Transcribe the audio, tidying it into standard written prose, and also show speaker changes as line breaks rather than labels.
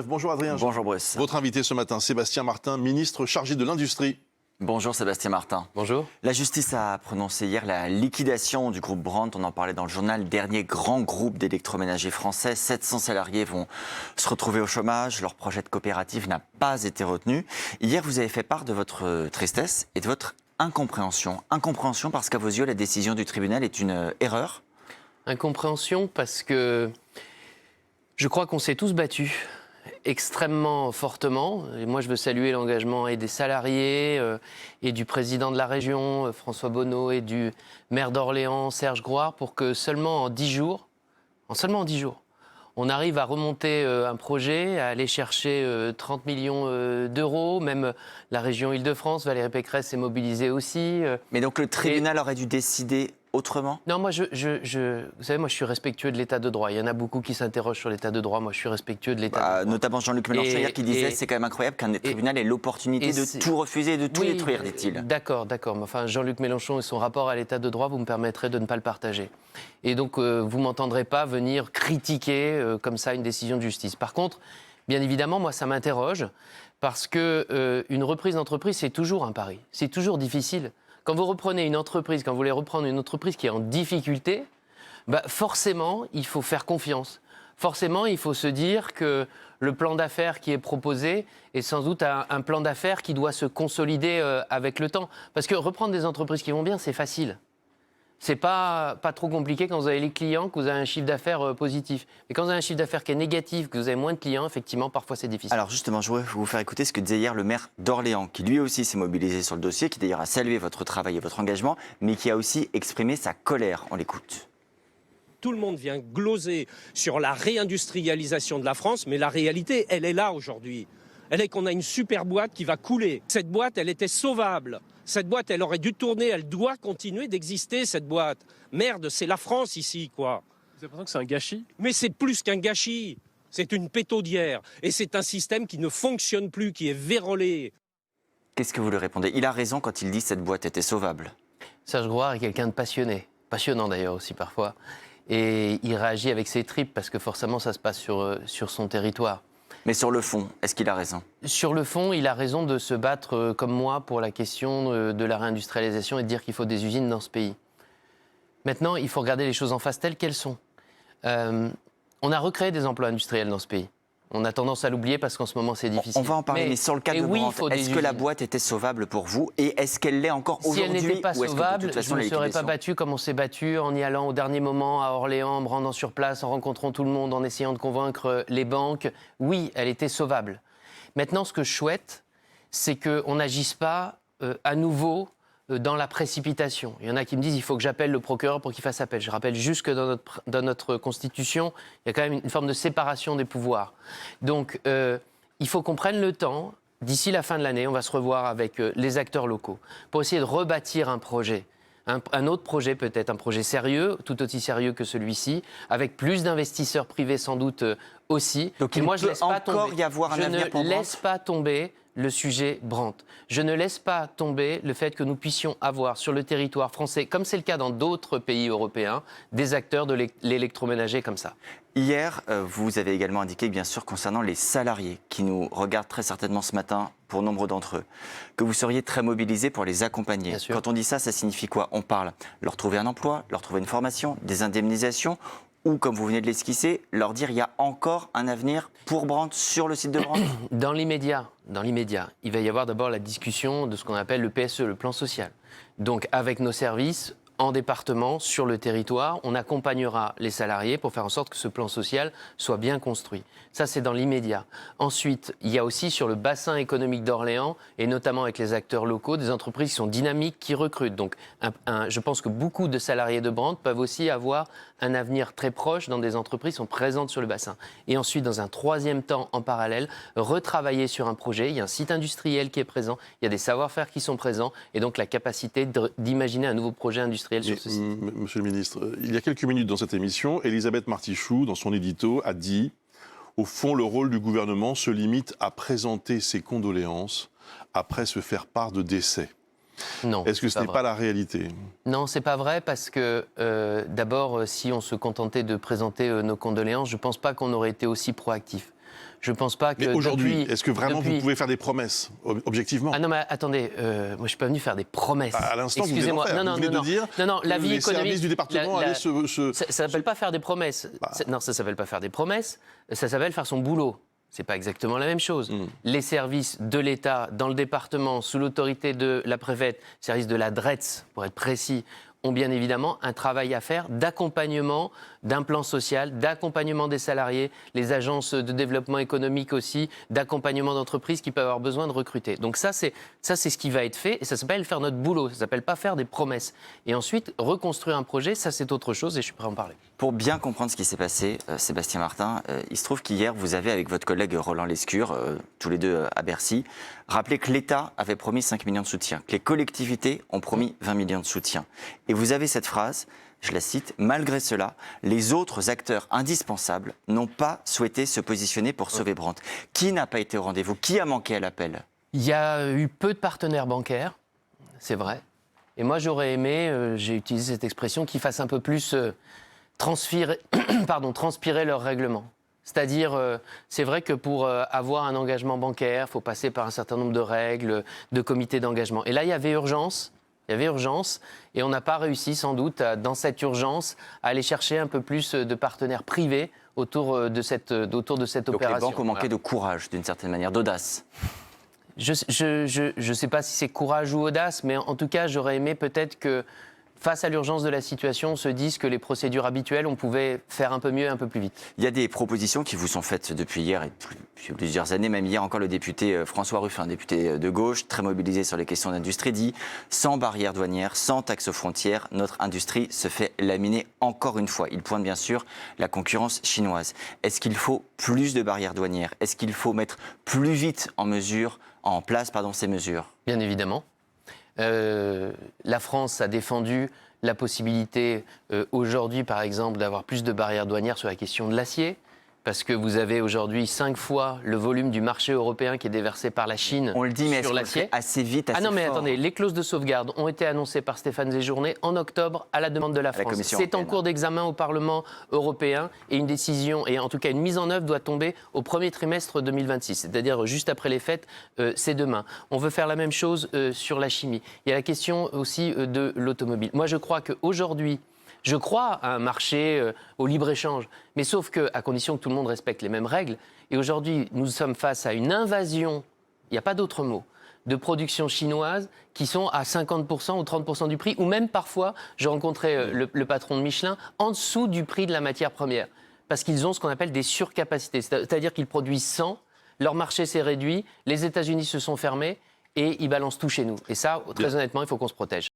Bonjour Adrien.
Bonjour Bruce.
Votre invité ce matin, Sébastien Martin, ministre chargé de l'Industrie.
Bonjour Sébastien Martin.
Bonjour.
La justice a prononcé hier la liquidation du groupe Brandt. On en parlait dans le journal. Dernier grand groupe d'électroménagers français. 700 salariés vont se retrouver au chômage. Leur projet de coopérative n'a pas été retenu. Hier, vous avez fait part de votre tristesse et de votre incompréhension. Incompréhension parce qu'à vos yeux, la décision du tribunal est une erreur.
Incompréhension parce que je crois qu'on s'est tous battus extrêmement fortement. Et moi, je veux saluer l'engagement et des salariés et du président de la région, François Bonneau, et du maire d'Orléans, Serge Grouard, pour que seulement en 10 jours, on arrive à remonter un projet, à aller chercher 30 millions d'euros. Même la région Île-de-France, Valérie Pécresse s'est mobilisée aussi.
Mais donc le tribunal aurait dû décider autrement ?
Non, moi, vous savez, moi, je suis respectueux de l'état de droit. Il y en a beaucoup qui s'interrogent sur l'état de droit. Moi, je suis respectueux de l'état de droit.
Notamment Jean-Luc Mélenchon hier qui disait c'est quand même incroyable qu'un tribunal ait l'opportunité de tout refuser et de tout détruire, dit-il.
D'accord. Mais enfin, Jean-Luc Mélenchon et son rapport à l'état de droit, vous me permettrez de ne pas le partager. Et donc, vous ne m'entendrez pas venir critiquer comme ça une décision de justice. Par contre, bien évidemment, moi, ça m'interroge parce qu'une reprise d'entreprise, c'est toujours un pari. C'est toujours difficile. Quand vous reprenez une entreprise, quand vous voulez reprendre une entreprise qui est en difficulté, forcément, il faut faire confiance. Forcément, il faut se dire que le plan d'affaires qui est proposé est sans doute un plan d'affaires qui doit se consolider avec le temps. Parce que reprendre des entreprises qui vont bien, c'est facile. C'est pas trop compliqué quand vous avez les clients, que vous avez un chiffre d'affaires positif. Mais quand vous avez un chiffre d'affaires qui est négatif, que vous avez moins de clients, effectivement, parfois c'est difficile.
Alors justement, je voudrais vous faire écouter ce que disait hier le maire d'Orléans, qui lui aussi s'est mobilisé sur le dossier, qui d'ailleurs a salué votre travail et votre engagement, mais qui a aussi exprimé sa colère. On l'écoute.
Tout le monde vient gloser sur la réindustrialisation de la France, mais la réalité, elle est là aujourd'hui. Elle est qu'on a une super boîte qui va couler. Cette boîte, elle était sauvable. Cette boîte, elle aurait dû tourner, elle doit continuer d'exister, cette boîte. Merde, c'est la France ici, quoi.
Vous avez l'impression que c'est un gâchis ?
Mais c'est plus qu'un gâchis. C'est une pétaudière. Et c'est un système qui ne fonctionne plus, qui est vérolé.
Qu'est-ce que vous lui répondez ? Il a raison quand il dit que cette boîte était sauvable.
Serge Grouard est quelqu'un de passionné. Passionnant d'ailleurs aussi parfois. Et il réagit avec ses tripes parce que forcément ça se passe sur son territoire.
Mais sur le fond, est-ce qu'il a raison ?
Sur le fond, il a raison de se battre comme moi pour la question de la réindustrialisation et de dire qu'il faut des usines dans ce pays. Maintenant, il faut regarder les choses en face telles qu'elles sont. On a recréé des emplois industriels dans ce pays. On a tendance à l'oublier parce qu'en ce moment, c'est difficile.
On va en parler, mais sur le cas de Brandt, est-ce que la boîte était sauvable pour vous ? Et est-ce qu'elle l'est encore aujourd'hui ?
Si elle n'était pas sauvable, je ne me serais pas battu comme on s'est battu en y allant au dernier moment à Orléans, en me rendant sur place, en rencontrant tout le monde, en essayant de convaincre les banques. Oui, elle était sauvable. Maintenant, ce que je souhaite, c'est qu'on n'agisse pas à nouveau dans la précipitation. Il y en a qui me disent qu'il faut que j'appelle le procureur pour qu'il fasse appel. Je rappelle juste que dans notre Constitution, il y a quand même une forme de séparation des pouvoirs. Donc, il faut qu'on prenne le temps. D'ici la fin de l'année, on va se revoir avec les acteurs locaux pour essayer de rebâtir un projet. Un autre projet peut-être, un projet sérieux, tout aussi sérieux que celui-ci, avec plus d'investisseurs privés sans doute aussi.
Donc
et
il
moi,
peut encore y avoir un avenir pour Brandt ?
Je ne laisse pas tomber le sujet Brandt. Je ne laisse pas tomber le fait que nous puissions avoir sur le territoire français, comme c'est le cas dans d'autres pays européens, des acteurs de l'électroménager comme ça.
Hier, vous avez également indiqué, bien sûr, concernant les salariés qui nous regardent très certainement ce matin, pour nombre d'entre eux, que vous seriez très mobilisés pour les accompagner. Quand on dit ça, ça signifie quoi ? On parle leur trouver un emploi, leur trouver une formation, des indemnisations, ou, comme vous venez de l'esquisser, leur dire il y a encore un avenir pour Brandt sur le site de Brandt ?
Dans l'immédiat, il va y avoir d'abord la discussion de ce qu'on appelle le PSE, le plan social. Donc, avec nos services, en département, sur le territoire, on accompagnera les salariés pour faire en sorte que ce plan social soit bien construit. Ça, c'est dans l'immédiat. Ensuite, il y a aussi sur le bassin économique d'Orléans, et notamment avec les acteurs locaux, des entreprises qui sont dynamiques, qui recrutent. Donc, je pense que beaucoup de salariés de Brandt peuvent aussi avoir un avenir très proche dans des entreprises qui sont présentes sur le bassin. Et ensuite, dans un troisième temps, en parallèle, retravailler sur un projet. Il y a un site industriel qui est présent, il y a des savoir-faire qui sont présents, et donc la capacité d'imaginer un nouveau projet industriel sur ce site.
Monsieur le ministre, il y a quelques minutes dans cette émission, Elisabeth Martichoux, dans son édito, a dit « Au fond, le rôle du gouvernement se limite à présenter ses condoléances après se faire part de décès ».
Non.
Est-ce que ce n'est pas la réalité ?
Non, c'est pas vrai parce que d'abord, si on se contentait de présenter nos condoléances, je pense pas qu'on aurait été aussi proactif. Je ne pense pas que.
Mais aujourd'hui, est-ce que vraiment
depuis...
vous pouvez faire des promesses, objectivement?
Ah non, mais attendez, moi je ne suis pas venu faire des promesses.
À l'instant,
excusez-moi.
Vous venez de dire
la vie
les
économique.
services du département allaient
Ça s'appelle pas faire des promesses. Non, ça s'appelle pas faire des promesses. Ça s'appelle faire son boulot. C'est pas exactement la même chose. Les services de l'État dans le département, sous l'autorité de la préfète, services de la DRETS, pour être précis, ont bien évidemment un travail à faire d'accompagnement d'un plan social, d'accompagnement des salariés, les agences de développement économique aussi, d'accompagnement d'entreprises qui peuvent avoir besoin de recruter. Donc ça, c'est ce qui va être fait et ça s'appelle faire notre boulot, ça s'appelle pas faire des promesses. Et ensuite, reconstruire un projet, ça c'est autre chose et je suis prêt à en parler.
Pour bien comprendre ce qui s'est passé, Sébastien Martin, il se trouve qu'hier, vous avez, avec votre collègue Roland Lescure, tous les deux à Bercy, rappelé que l'État avait promis 5 millions de soutien, que les collectivités ont promis 20 millions de soutien. Et vous avez cette phrase, je la cite, « Malgré cela, les autres acteurs indispensables n'ont pas souhaité se positionner pour sauver Brandt ». Qui n'a pas été au rendez-vous? Qui a manqué à l'appel?
Il y a eu peu de partenaires bancaires, c'est vrai. Et moi, j'aurais aimé, j'ai utilisé cette expression, qu'ils fassent un peu plus transpirer leurs règlements. C'est-à-dire, c'est vrai que pour avoir un engagement bancaire, il faut passer par un certain nombre de règles, de comités d'engagement. Et là, il y avait urgence. Et on n'a pas réussi, sans doute, dans cette urgence, à aller chercher un peu plus de partenaires privés autour de cette opération.
Donc les banques ont manqué de courage, d'une certaine manière, d'audace.
Je ne sais pas si c'est courage ou audace, mais en tout cas, j'aurais aimé peut-être que, face à l'urgence de la situation, on se dise que les procédures habituelles, on pouvait faire un peu mieux et un peu plus vite.
Il y a des propositions qui vous sont faites depuis hier et depuis plusieurs années, même hier encore le député François Ruffin, député de gauche, très mobilisé sur les questions d'industrie, dit « Sans barrières douanières, sans taxes aux frontières, notre industrie se fait laminer encore une fois ». Il pointe bien sûr la concurrence chinoise. Est-ce qu'il faut plus de barrières douanières? Est-ce qu'il faut mettre plus vite en place ces mesures?
Bien évidemment. La France a défendu la possibilité aujourd'hui, par exemple, d'avoir plus de barrières douanières sur la question de l'acier, parce que vous avez aujourd'hui 5 fois le volume du marché européen qui est déversé par la Chine sur l'acier.
On le dit, mais est-ce qu'on le fait assez vite, assez fort?
Ah non, mais attendez, les clauses de sauvegarde ont été annoncées par Stéphane Séjourné en octobre à la demande de la France. C'est en cours d'examen au Parlement européen et une décision, et en tout cas une mise en œuvre doit tomber au premier trimestre 2026, c'est-à-dire juste après les fêtes, c'est demain. On veut faire la même chose sur la chimie. Il y a la question aussi de l'automobile. Moi, je crois qu'aujourd'hui, je crois à un marché au libre-échange, mais sauf qu'à condition que tout le monde respecte les mêmes règles. Et aujourd'hui, nous sommes face à une invasion, il n'y a pas d'autre mot, de production chinoise qui sont à 50% ou 30% du prix, ou même parfois, j'ai rencontré le patron de Michelin, en dessous du prix de la matière première, parce qu'ils ont ce qu'on appelle des surcapacités, c'est-à-dire qu'ils produisent 100, leur marché s'est réduit, les États-Unis se sont fermés, et ils balancent tout chez nous. Et ça, très honnêtement, il faut qu'on se protège.